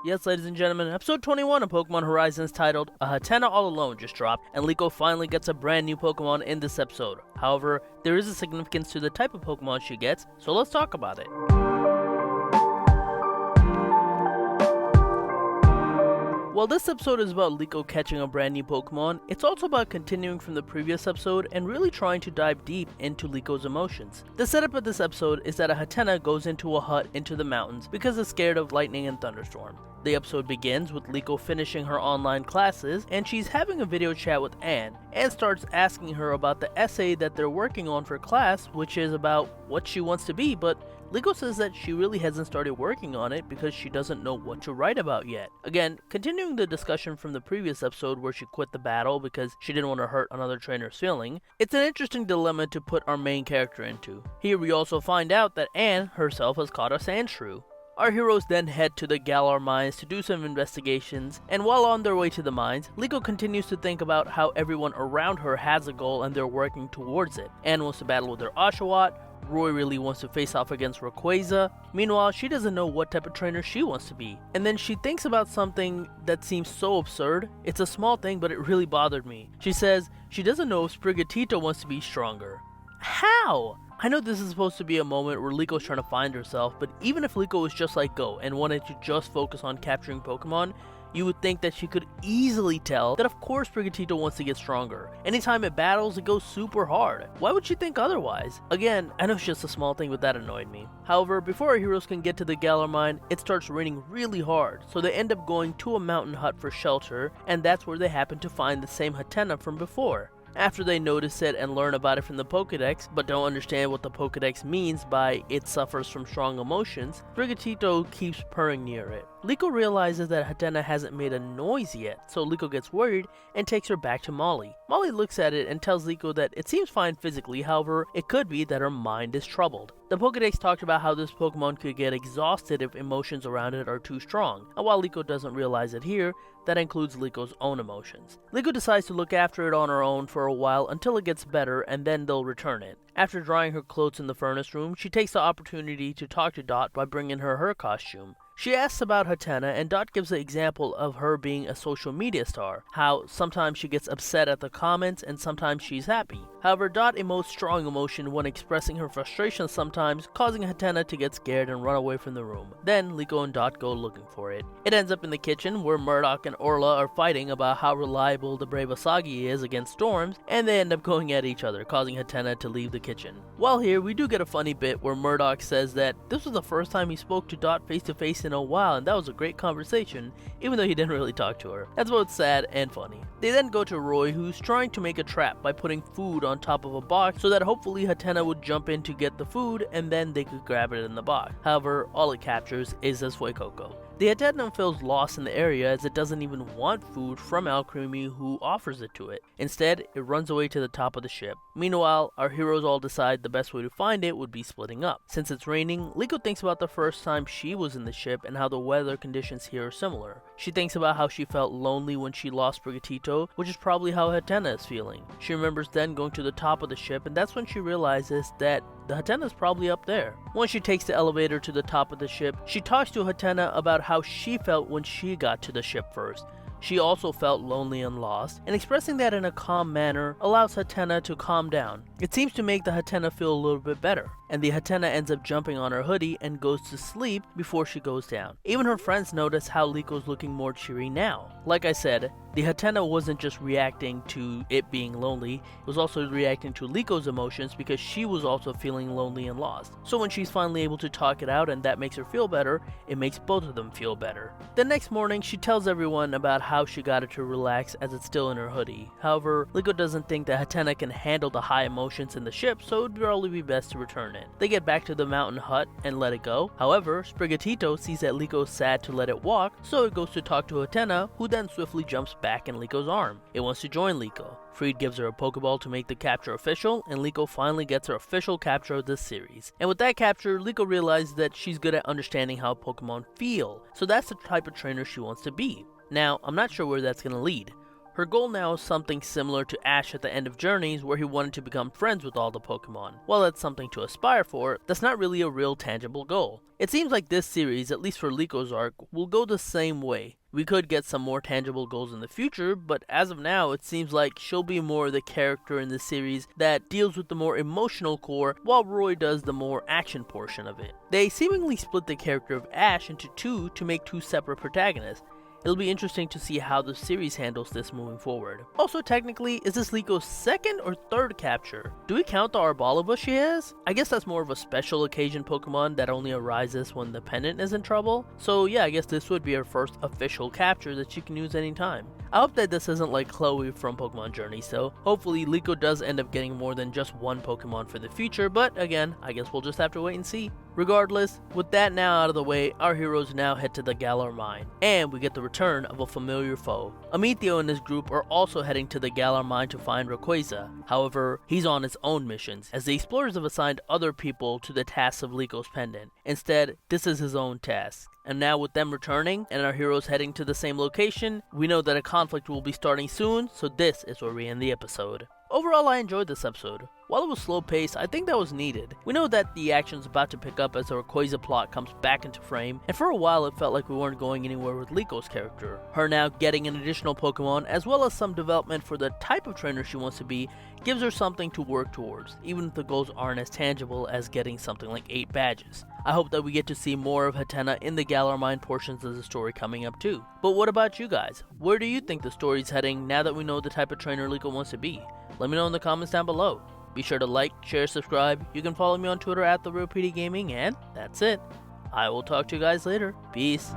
Yes, ladies and gentlemen, episode 21 of Pokemon Horizons titled A Hatenna All Alone just dropped, and Liko finally gets a brand new Pokemon in this episode. However, there is a significance to the type of Pokemon she gets, so let's talk about it. While this episode is about Liko catching a brand new Pokemon, it's also about continuing from the previous episode and really trying to dive deep into Liko's emotions. The setup of this episode is that a Hatenna goes into a hut into the mountains because it's scared of lightning and thunderstorms. The episode begins with Liko finishing her online classes, and she's having a video chat with Anne. Anne starts asking her about the essay that they're working on for class, which is about what she wants to be, but Liko says that she really hasn't started working on it because she doesn't know what to write about yet. Again, continuing the discussion from the previous episode where she quit the battle because she didn't want to hurt another trainer's feeling, it's an interesting dilemma to put our main character into. Here we also find out that Anne herself has caught a Sandshrew. Our heroes then head to the Galar Mines to do some investigations, and while on their way to the mines, Liko continues to think about how everyone around her has a goal and they're working towards it. Anne wants to battle with her Oshawott, Roy really wants to face off against Rayquaza. Meanwhile, she doesn't know what type of trainer she wants to be. And then she thinks about something that seems so absurd. It's a small thing, but it really bothered me. She says she doesn't know if Sprigatito wants to be stronger. How? I know this is supposed to be a moment where Liko's trying to find herself, but even if Liko was just like Go and wanted to just focus on capturing Pokemon, you would think that she could easily tell that of course Sprigatito wants to get stronger. Anytime it battles, it goes super hard. Why would she think otherwise? Again, I know it's just a small thing, but that annoyed me. However, before our heroes can get to the Galar Mine, it starts raining really hard, so they end up going to a mountain hut for shelter, and that's where they happen to find the same Hatenna from before. After they notice it and learn about it from the Pokedex, but don't understand what the Pokedex means by it suffers from strong emotions, Sprigatito keeps purring near it. Liko realizes that Hatenna hasn't made a noise yet, so Liko gets worried and takes her back to Mollie. Mollie looks at it and tells Liko that it seems fine physically, however, it could be that her mind is troubled. The Pokedex talked about how this Pokemon could get exhausted if emotions around it are too strong, and while Liko doesn't realize it here, that includes Liko's own emotions. Liko decides to look after it on her own for a while until it gets better, and then they'll return it. After drying her clothes in the furnace room, she takes the opportunity to talk to Dot by bringing her costume. She asks about Hatenna, and Dot gives an example of her being a social media star, how sometimes she gets upset at the comments and sometimes she's happy. However, Dot emotes strong emotion when expressing her frustration sometimes, causing Hatenna to get scared and run away from the room. Then, Liko and Dot go looking for it. It ends up in the kitchen where Murdoch and Orla are fighting about how reliable the brave Asagi is against storms, and they end up going at each other, causing Hatenna to leave the kitchen. While here, we do get a funny bit where Murdoch says that this was the first time he spoke to Dot face to face in a while, and that was a great conversation, even though he didn't really talk to her. That's both sad and funny. They then go to Roy, who's trying to make a trap by putting food on top of a box so that hopefully Hatenna would jump in to get the food and then they could grab it in the box. However, all it captures is a Suicune. The Hatenna feels lost in the area as it doesn't even want food from Alcremie, who offers it to it. Instead, it runs away to the top of the ship. Meanwhile, our heroes all decide the best way to find it would be splitting up. Since it's raining, Liko thinks about the first time she was in the ship and how the weather conditions here are similar. She thinks about how she felt lonely when she lost Sprigatito, which is probably how Hatenna is feeling. She remembers then going to the top of the ship, and that's when she realizes that the Hatenna is probably up there. Once she takes the elevator to the top of the ship, she talks to Hatenna about how she felt when she got to the ship first. She also felt lonely and lost, and expressing that in a calm manner allows Hatenna to calm down. It seems to make the Hatenna feel a little bit better, and the Hatenna ends up jumping on her hoodie and goes to sleep before she goes down. Even her friends notice how Liko's looking more cheery now. Like I said, the Hatenna wasn't just reacting to it being lonely, it was also reacting to Liko's emotions because she was also feeling lonely and lost. So when she's finally able to talk it out and that makes her feel better, it makes both of them feel better. The next morning, she tells everyone about how she got it to relax as it's still in her hoodie. However, Liko doesn't think that Hatenna can handle the high emotions in the ship, so it would probably be best to return it. They get back to the mountain hut and let it go. However, Sprigatito sees that Liko is sad to let it walk, so it goes to talk to Hatenna, who then swiftly jumps back in Liko's arm. It wants to join Liko. Fried gives her a Pokeball to make the capture official, and Liko finally gets her official capture of this series. And with that capture, Liko realizes that she's good at understanding how Pokemon feel, so that's the type of trainer she wants to be. Now, I'm not sure where that's going to lead. Her goal now is something similar to Ash at the end of Journeys, where he wanted to become friends with all the Pokemon. While that's something to aspire for, that's not really a real tangible goal. It seems like this series, at least for Liko's arc, will go the same way. We could get some more tangible goals in the future, but as of now, it seems like she'll be more the character in the series that deals with the more emotional core, while Roy does the more action portion of it. They seemingly split the character of Ash into two to make two separate protagonists. It'll be interesting to see how the series handles this moving forward. Also, technically, is this Liko's second or third capture? Do we count the Arboliva she has? I guess that's more of a special occasion Pokemon that only arises when the pendant is in trouble. So yeah, I guess this would be her first official capture that she can use anytime. I hope that this isn't like Chloe from Pokemon Journey, so hopefully Liko does end up getting more than just one Pokemon for the future, but again, I guess we'll just have to wait and see. Regardless, with that now out of the way, our heroes now head to the Galar Mine, and we get the return of a familiar foe. Amethio and his group are also heading to the Galar Mine to find Rayquaza. However, he's on his own missions, as the explorers have assigned other people to the tasks of Liko's pendant. Instead, this is his own task. And now with them returning, and our heroes heading to the same location, we know that a conflict will be starting soon, so this is where we end the episode. Overall, I enjoyed this episode. While it was slow paced, I think that was needed. We know that the action's about to pick up as the Rayquaza plot comes back into frame, and for a while it felt like we weren't going anywhere with Liko's character. Her now getting an additional Pokemon, as well as some development for the type of trainer she wants to be, gives her something to work towards, even if the goals aren't as tangible as getting something like 8 badges. I hope that we get to see more of Hatenna in the Galar Mine portions of the story coming up too. But what about you guys? Where do you think the story's heading now that we know the type of trainer Liko wants to be? Let me know in the comments down below. Be sure to like, share, subscribe. You can follow me on Twitter at TheRealPDGaming, and that's it. I will talk to you guys later. Peace.